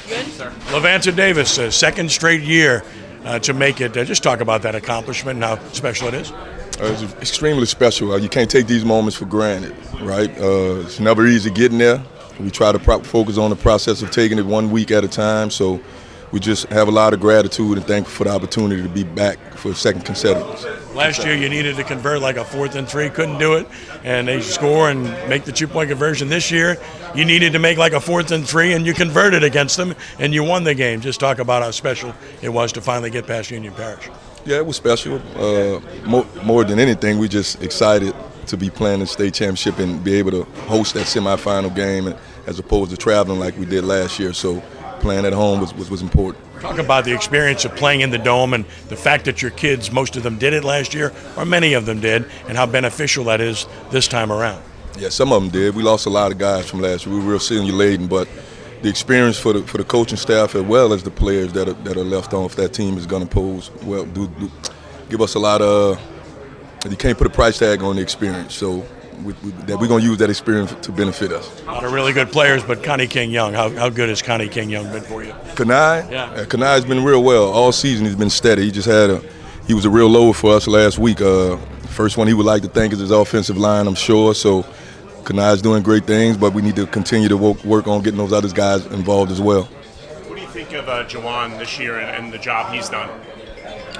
Good, sir. Lavanta Davis, second straight year to make it. Just talk about that accomplishment and how special it is. It's extremely special. You can't take these moments for granted, right? It's never easy getting there. We try to focus on the process of taking it 1 week at a time. So we just have a lot of gratitude and thankful for the opportunity to be back for a second consecutive. Last year you needed to convert like a 4th and 3, couldn't do it, and they score and make the 2-point conversion. This year you needed to make like a 4th and 3, and you converted against them, and you won the game. Just talk about how special it was to finally get past Union Parish. Yeah, it was special. More than anything, we just excited to be playing the state championship and be able to host that semifinal game as opposed to traveling like we did last year. So playing at home was important. Talk about the experience of playing in the Dome and the fact that your kids, most of them did it last year, or many of them did, and how beneficial that is this time around. Yeah, some of them did. We lost a lot of guys from last year. We were real senior laden, but the experience for the coaching staff as well as the players that are left on, if that team is going to pose, well, give us a lot of. You can't put a price tag on the experience, so we're going to use that experience to benefit us. A lot of really good players, but Connie King Young, how good has Connie King Young been for you? Kanai? Yeah. Kanai's been real well. All season he's been steady. He was a real low for us last week. First one he would like to thank is his offensive line, I'm sure. So Kanai's doing great things, but we need to continue to work on getting those other guys involved as well. What do you think of Jawan this year and the job he's done?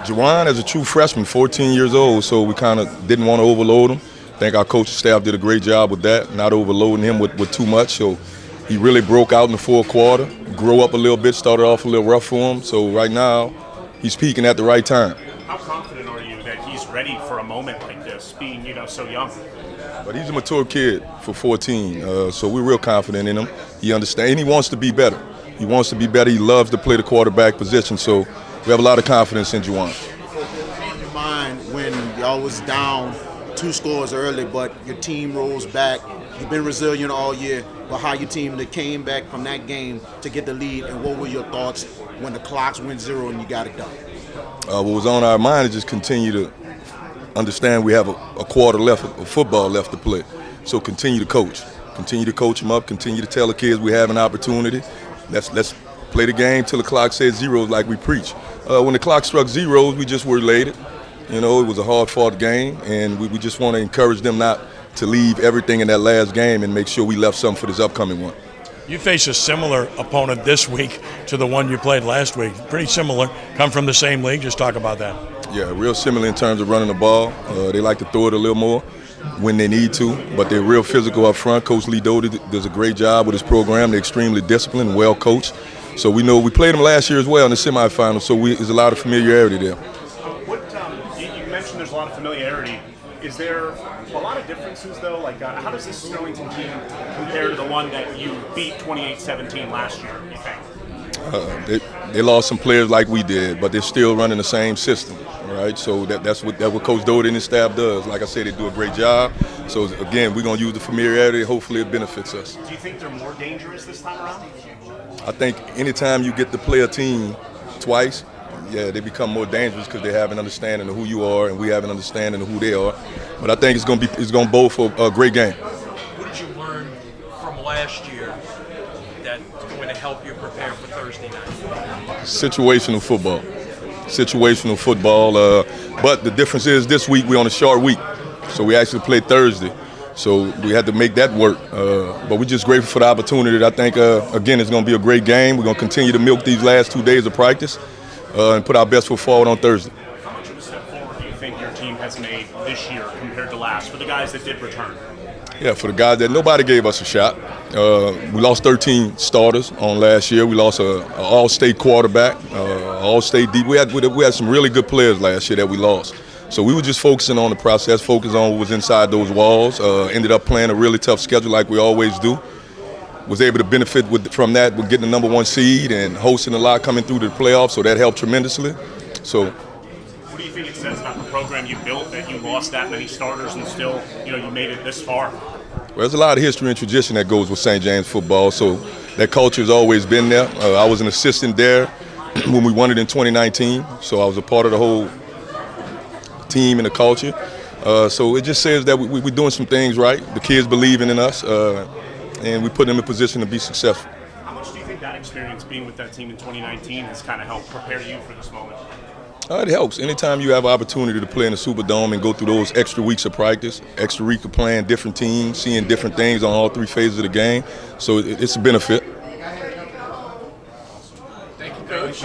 Jawan is a true freshman, 14 years old, so we kind of didn't want to overload him. I think our coaching staff did a great job with that, not overloading him with too much. So he really broke out in the fourth quarter, grew up a little bit, started off a little rough for him. So right now, he's peaking at the right time. How confident are you that he's ready for a moment like this, being so young? But he's a mature kid for 14, so we're real confident in him. He understands, and he wants to be better. He wants to be better. He loves to play the quarterback position, so we have a lot of confidence in Jawan. In your mind, when y'all was down 2 scores early, but your team rolls back, you've been resilient all year, but how your team that came back from that game to get the lead, and what were your thoughts when the clocks went 0 and you got it done? What was on our mind is just continue to understand we have a quarter left of football left to play. So continue to coach. Continue to coach them up. Continue to tell the kids we have an opportunity. Let's play the game till the clock says 0 like we preach. When the clock struck 0, we just were elated. It was a hard-fought game, and we just want to encourage them not to leave everything in that last game and make sure we left something for this upcoming one. You face a similar opponent this week to the one you played last week. Pretty similar, come from the same league. Just talk about that. Yeah, real similar in terms of running the ball. They like to throw it a little more when they need to, but they're real physical up front. Coach Lee Doty does a great job with his program. They're extremely disciplined and well coached. So we know we played them last year as well in the semifinals, so there's a lot of familiarity there. You mentioned there's a lot of familiarity. Is there a lot of differences, though? Like, how does this Sterlington team compare to the one that you beat 28-17 last year, you think? They lost some players like we did, but they're still running the same system, right? So that's what Coach Doty and his staff does. Like I said, they do a great job. So, again, we're going to use the familiarity. Hopefully it benefits us. Do you think they're more dangerous this time around? I think anytime you get to play a team twice, yeah, they become more dangerous because they have an understanding of who you are and we have an understanding of who they are. But I think it's going to bode for a great game. What did you learn from last year that's going to help you prepare for Thursday night? Situational football. But the difference is this week we're on a short week, so we actually play Thursday. So we had to make that work. But we're just grateful for the opportunity. I think, again, it's going to be a great game. We're going to continue to milk these last 2 days of practice and put our best foot forward on Thursday. How much of a step forward do you think your team has made this year compared to last for the guys that did return? Yeah, for the guys that nobody gave us a shot. We lost 13 starters on last year. We lost an all-state quarterback, all-state deep. We had some really good players last year that we lost. So we were just focusing on the process, focusing on what was inside those walls. Ended up playing a really tough schedule like we always do. Was able to benefit from that with getting the number 1 seed and hosting a lot coming through to the playoffs, so that helped tremendously. So, what do you think it says about the program you built that you lost that many starters and still, you made it this far? Well, there's a lot of history and tradition that goes with St. James football, so that culture has always been there. I was an assistant there when we won it in 2019, so I was a part of the whole team and the culture. So it just says that we're doing some things right. The kids believing in us, and we put them in a position to be successful. How much do you think that experience being with that team in 2019 has kind of helped prepare you for this moment? It helps. Anytime you have an opportunity to play in the Superdome and go through those extra weeks of practice, extra week of playing different teams, seeing different things on all 3 phases of the game, so it's a benefit. Thank you, Coach.